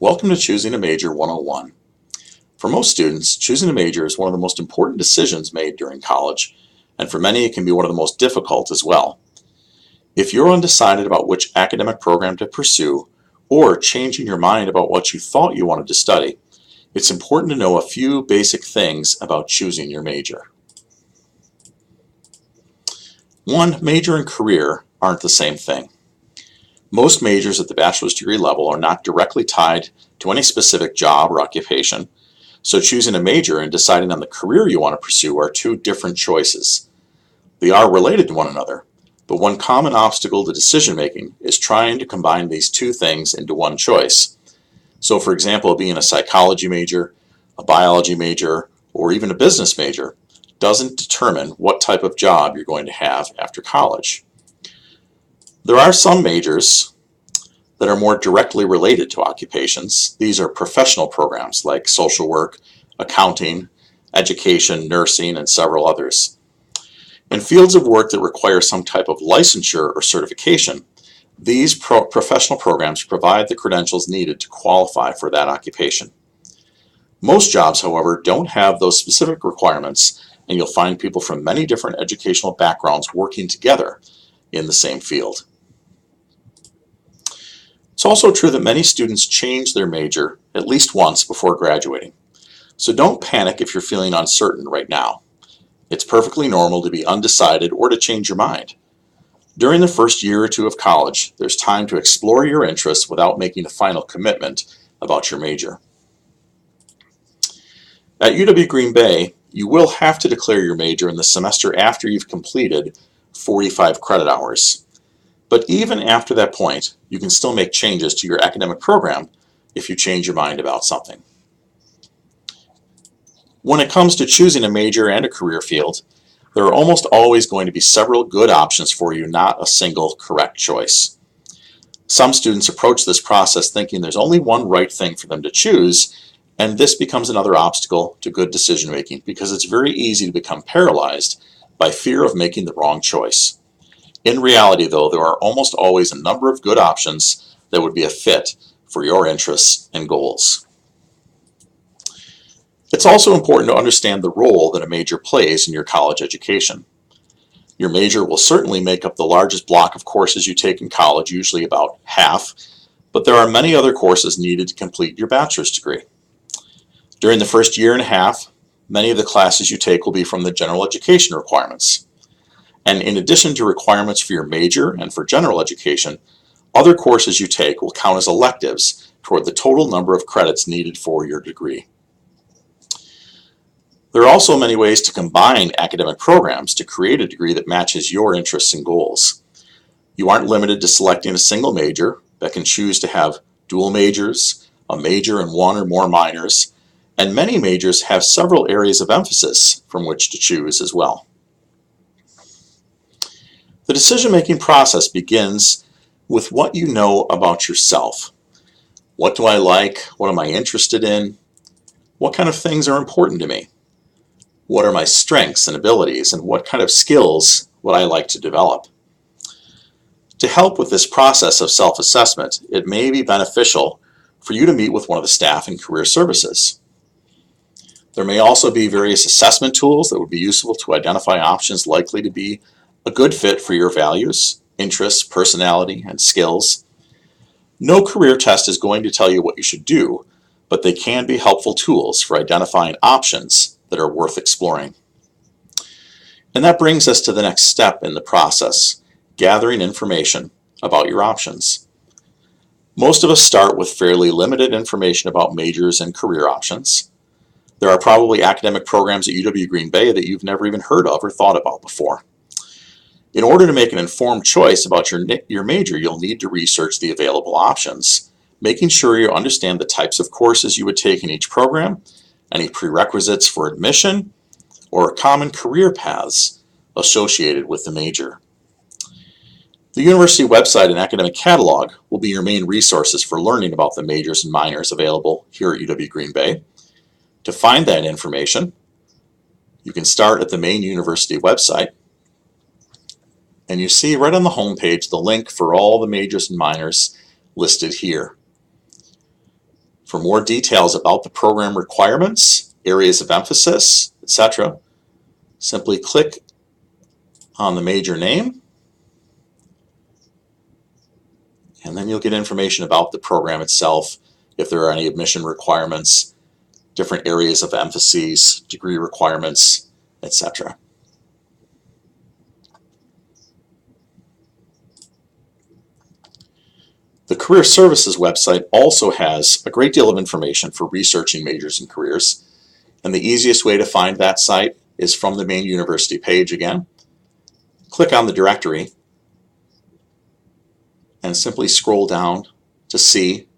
Welcome to Choosing a Major 101. For most students, choosing a major is one of the most important decisions made during college, and for many it can be one of the most difficult as well. If you're undecided about which academic program to pursue, or changing your mind about what you thought you wanted to study, it's important to know a few basic things about choosing your major. One, major and career aren't the same thing. Most majors at the bachelor's degree level are not directly tied to any specific job or occupation, so choosing a major and deciding on the career you want to pursue are two different choices. They are related to one another, but one common obstacle to decision making is trying to combine these two things into one choice. So for example, being a psychology major, a biology major, or even a business major doesn't determine what type of job you're going to have after college. There are some majors that are more directly related to occupations. These are professional programs like social work, accounting, education, nursing, and several others. In fields of work that require some type of licensure or certification, these professional programs provide the credentials needed to qualify for that occupation. Most jobs, however, don't have those specific requirements, and you'll find people from many different educational backgrounds working together in the same field. It's also true that many students change their major at least once before graduating. So don't panic if you're feeling uncertain right now. It's perfectly normal to be undecided or to change your mind. During the first year or two of college, there's time to explore your interests without making a final commitment about your major. At UW-Green Bay, you will have to declare your major in the semester after you've completed 45 credit hours. But even after that point, you can still make changes to your academic program if you change your mind about something. When it comes to choosing a major and a career field, there are almost always going to be several good options for you, not a single correct choice. Some students approach this process thinking there's only one right thing for them to choose, and this becomes another obstacle to good decision making because it's very easy to become paralyzed by fear of making the wrong choice. In reality, though, there are almost always a number of good options that would be a fit for your interests and goals. It's also important to understand the role that a major plays in your college education. Your major will certainly make up the largest block of courses you take in college, usually about half, but there are many other courses needed to complete your bachelor's degree. During the first year and a half, many of the classes you take will be from the general education requirements. And in addition to requirements for your major and for general education, other courses you take will count as electives toward the total number of credits needed for your degree. There are also many ways to combine academic programs to create a degree that matches your interests and goals. You aren't limited to selecting a single major, but can choose to have dual majors, a major and one or more minors, and many majors have several areas of emphasis from which to choose as well. The decision-making process begins with what you know about yourself. What do I like? What am I interested in? What kind of things are important to me? What are my strengths and abilities, and what kind of skills would I like to develop? To help with this process of self-assessment, it may be beneficial for you to meet with one of the staff in Career Services. There may also be various assessment tools that would be useful to identify options likely to be a good fit for your values, interests, personality, and skills. No career test is going to tell you what you should do, but they can be helpful tools for identifying options that are worth exploring. And that brings us to the next step in the process, gathering information about your options. Most of us start with fairly limited information about majors and career options. There are probably academic programs at UW-Green Bay that you've never even heard of or thought about before. In order to make an informed choice about your major, you'll need to research the available options, making sure you understand the types of courses you would take in each program, any prerequisites for admission, or common career paths associated with the major. The university website and academic catalog will be your main resources for learning about the majors and minors available here at UW-Green Bay. To find that information, you can start at the main university website, and you see right on the home page the link for all the majors and minors listed here. For more details about the program requirements, areas of emphasis, etc., simply click on the major name, and then you'll get information about the program itself, if there are any admission requirements, different areas of emphases, degree requirements, etc. The Career Services website also has a great deal of information for researching majors and careers, and the easiest way to find that site is from the main university page again. Click on the directory and simply scroll down to C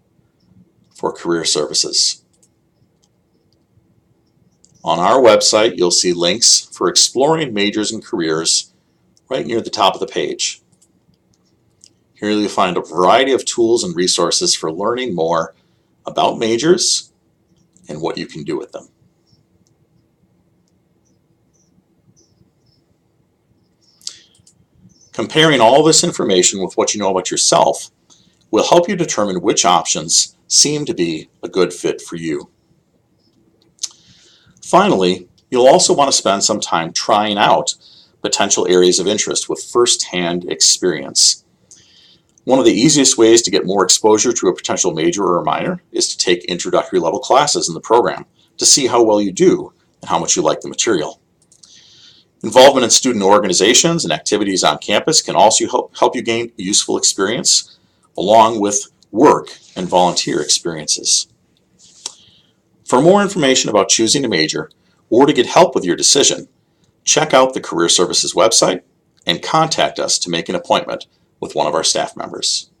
for Career Services. On our website, you'll see links for exploring majors and careers right near the top of the page. Here you'll find a variety of tools and resources for learning more about majors and what you can do with them. Comparing all this information with what you know about yourself will help you determine which options seem to be a good fit for you. Finally, you'll also want to spend some time trying out potential areas of interest with first-hand experience. One of the easiest ways to get more exposure to a potential major or a minor is to take introductory level classes in the program to see how well you do and how much you like the material. Involvement in student organizations and activities on campus can also help you gain useful experience, along with work and volunteer experiences. For more information about choosing a major or to get help with your decision, check out the Career Services website and contact us to make an appointment with one of our staff members.